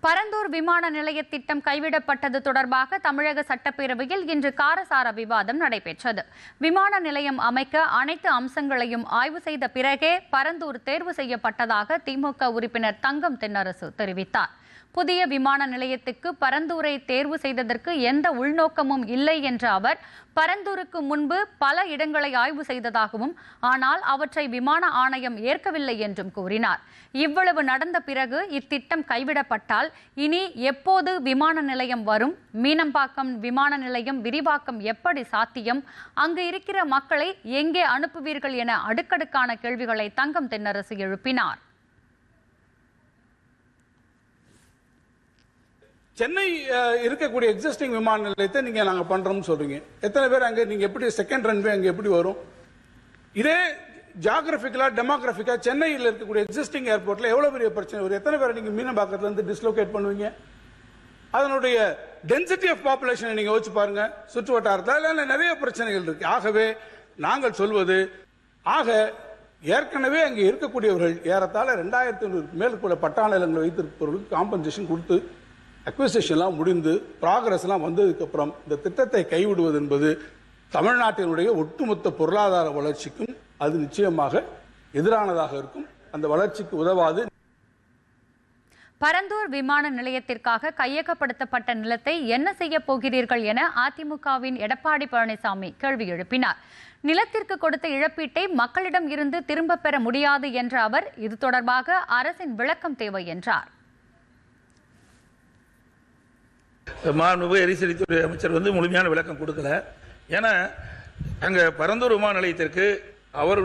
பரந்தூர் விமான நிலைய திட்டம் கைவிடப்பட்டது தொடர்பாக தமிழக சட்டப்பேரவையில் இன்று காரசார விவாதம் நடைபெற்றது. விமான நிலையம் அமைக்க அனைத்து அம்சங்களையும் ஆய்வு செய்த பிறகே பரந்தூர் தேர்வு செய்யப்பட்டதாக திமுக உறுப்பினர் தங்கம் தென்னரசு தெரிவித்தார். புதிய விமான நிலையத்துக்கு பரந்தூரை தேர்வு செய்ததற்கு எந்த உள்நோக்கமும் இல்லை என்ற அவர், பரந்தூருக்கு முன்பு பல இடங்களை ஆய்வு செய்ததாகவும், ஆனால் அவற்றை விமான ஆணையம் ஏற்கவில்லை என்றும் கூறினார். இவ்வளவு நடந்த பிறகு இத்திட்டம் கைவிடப்பட்டால் இனி எப்போது விமான நிலையம் வரும்? மீனம்பாக்கம் விமான நிலையம் விரிவாக்கம் எப்படி சாத்தியம்? அங்கு இருக்கிற மக்களை எங்கே அனுப்புவீர்கள் என அடுக்கடுக்கான கேள்விகளை தங்கம் தென்னரசு எழுப்பினார். சென்னை இருக்கக்கூடிய எக்ஸிஸ்டிங் விமான நிலையத்தை நீங்க நாங்க பண்றோம்னு சொல்றீங்க. எத்தனை பேர் அங்க நீங்க எப்படி செகண்ட் ரன்வே அங்க எப்படி வரும்? இதே ஜியோகிராபிக்கலா டெமோகிராபிக்கா சென்னையில் இருக்கக்கூடிய எக்ஸிஸ்டிங் ஏர்போர்ட்ல எவ்வளவு பெரிய பிரச்சனை வரும்? எத்தனை பேரை நீங்க மீனம்பாக்கத்துல இருந்து டிஸ்லோகேட் பண்ணுவீங்க? அதனுடைய டென்சிட்டி ஆஃப் பாப்புலேஷனை நீங்க வச்சு பாருங்க. சுற்று வட்டாரத்தில் நிறைய பிரச்சனைகள் இருக்கு. ஆகவே நாங்கள் சொல்வது, ஏற்கனவே அங்கே இருக்கக்கூடியவர்கள் ஏறத்தாழ 2500 மேற்கொள்ள பட்டா நிலங்களை வைத்திருப்பவர்களுக்கு காம்பன்சேஷன் கொடுத்து அக்விசிஷன்லாம் முடிந்து ப்ராக்ரஸ்லாம் வந்ததுக்கு அப்புறம் இந்த திட்டத்தை கைவிடுவது என்பது தமிழ்நாட்டினுடைய ஒட்டுமொத்த பொருளாதார வளர்ச்சிக்கும் அது நிச்சயமாக எதிரானதாக இருக்கும். அந்த வளர்ச்சிக்கு உதவாது. பரந்தூர் விமான நிலையத்திற்காக கையகப்படுத்தப்பட்ட நிலத்தை என்ன செய்ய போகிறீர்கள் என அதிமுகவின் எடப்பாடி பழனிசாமி கேள்வி எழுப்பினார். நிலத்திற்கு கொடுத்த இழப்பீட்டை மக்களிடம் இருந்து திரும்ப பெற முடியாது என்ற அவர், இது தொடர்பாக அரசின் விளக்கம் தேவை என்றார். மாண்புமிகு எரிசக்தித்துறை அமைச்சர் முழுமையான விளக்கம் கொடுக்கல. ஏன்னா அங்கே பரந்தூர் விமான நிலையத்திற்கு அவர்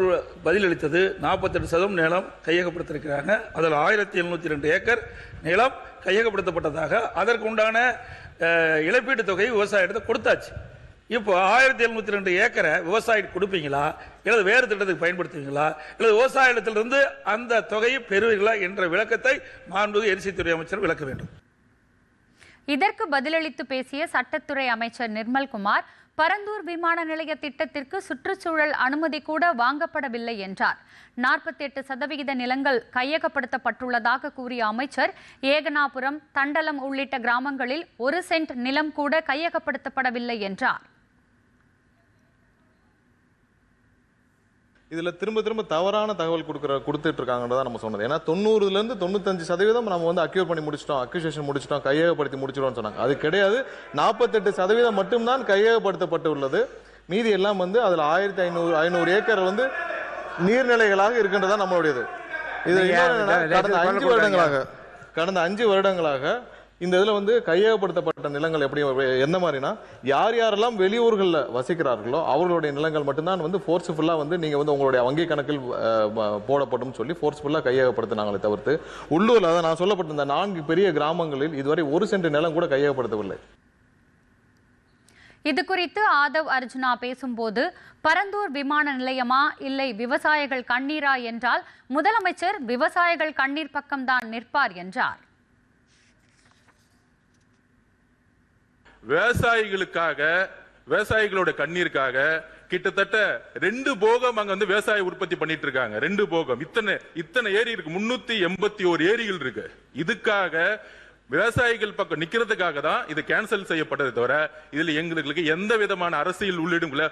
பதிலளித்தது 48% நிலம் கையகப்படுத்திருக்கிறாங்க. அதில் 1702 ஏக்கர் நிலம் கையகப்படுத்தப்பட்டதாக, அதற்கு உண்டான இழப்பீட்டு தொகை விவசாயிடத்தை கொடுத்தாச்சு. இப்போ 1702 ஏக்கரை விவசாயிக்கு கொடுப்பீங்களா, இல்லை வேறு திட்டத்துக்கு பயன்படுத்துவீங்களா, இல்லை விவசாயிடத்திலிருந்து அந்த தொகையை பெறுவீர்களா என்ற விளக்கத்தை மாண்புமிகு எரிசக்தித்துறை அமைச்சர் விளக்க வேண்டும். இதற்கு பதிலளித்து பேசிய சட்டத்துறை அமைச்சர் நிர்மல்குமார், பரந்தூர் விமான நிலைய திட்டத்திற்கு சுற்றுச்சூழல் அனுமதி கூட வாங்கப்படவில்லை என்றார். 48% நிலங்கள் கையகப்படுத்தப்பட்டுள்ளதாக கூறிய அமைச்சர், ஏகனாபுரம், தண்டலம் உள்ளிட்ட கிராமங்களில் 1 சென்ட் நிலம் கூட கையகப்படுத்தப்படவில்லை என்றார். இதுல திரும்ப திரும்ப தவறான தகவல் கொடுத்துட்டு இருக்காங்கன்றதான் நம்ம சொன்னது. ஏன்னா 90% இருந்து 95% நம்ம அக்யூர் பண்ணி முடிச்சிட்டோம், அக்யூசேஷன் முடிச்சிட்டோம், கையகப்படுத்தி முடிச்சிட்டோம்னு சொன்னாங்க. அது கிடையாது. 48% மட்டும்தான் கையகப்படுத்தப்பட்டு உள்ளது. மீதி எல்லாம் அதுல 1500 ஏக்கர் நீர்நிலைகளாக இருக்கின்றதா நம்மளுடையது. இது கடந்த 5 வருடங்களாக இந்த இதுல கையகப்படுத்தப்பட்ட நிலங்கள் எப்படி எந்த மாதிரினா, யார் யாரெல்லாம் வெளியூர்களில் வசிக்கிறார்களோ அவர்களுடைய நிலங்கள் மட்டும்தான் ஃபோர்ஸ்ஃபுல்லா நீங்க உங்களுடைய வங்கி கணக்கில் போடப்படும் சொல்லி ஃபோர்ஸ்ஃபுல்லா கையகப்படுத்தினாங்களே தவிர்த்து, உள்ளூர்ல நான் சொல்லப்பட்ட இந்த 4 பெரிய கிராமங்களில் இதுவரை 1 சென்ட் நிலம் கூட கையகப்படுத்தவில்லை. இது குறித்து ஆதவ் அர்ஜுனா பேசும்போது, பரந்தூர் விமான நிலையமா இல்லை விவசாயிகள் கண்ணீரா என்றால் முதலமைச்சர் விவசாயிகள் கண்ணீர் பக்கம்தான் நிற்பார் என்றார். விவசாயிகளோட கண்ணீருக்காக கிட்டத்தட்ட 2 போகம் அங்க விவசாய உற்பத்தி பண்ணிட்டு இருக்காங்க. 2 போகம். இத்தனை ஏரி இருக்கு, 381 ஏரிகள் இருக்கு. இதுக்காக விவசாயிகள் பக்கம் நிக்கிறதுக்காக தான் இது கேன்சல் செய்யப்பட்டதை தவிர இதுல எங்களுக்கு எந்த விதமான அரசியல் உள்ளீடும் இல்ல.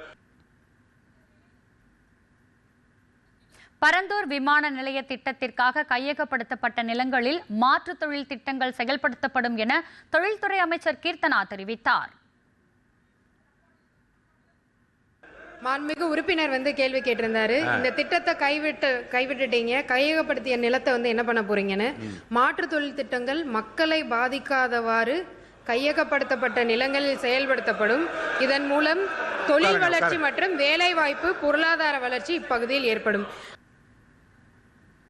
பரந்தூர் விமான நிலைய திட்டத்திற்காக கையகப்படுத்தப்பட்ட நிலங்களில் மாற்று தொழில் திட்டங்கள் செயல்படுத்தப்படும் என தொழில்துறை அமைச்சர் கீர்த்தனா தெரிவித்தார். மாண்புமிகு உறுப்பினர் கேள்வி கேட்டிருந்தாரு. இந்த திட்டத்தை கைவிட்டுட்டீங்க, கையகப்படுத்திய நிலத்தை என்ன பண்ண போறீங்கன்னு. மாற்று தொழில் திட்டங்கள் மக்களை பாதிக்காதவாறு கையகப்படுத்தப்பட்ட நிலங்களில் செயல்படுத்தப்படும். இதன் மூலம் தொழில் வளர்ச்சி மற்றும் வேலை வாய்ப்பு, பொருளாதார வளர்ச்சி இப்பகுதியில் ஏற்படும்.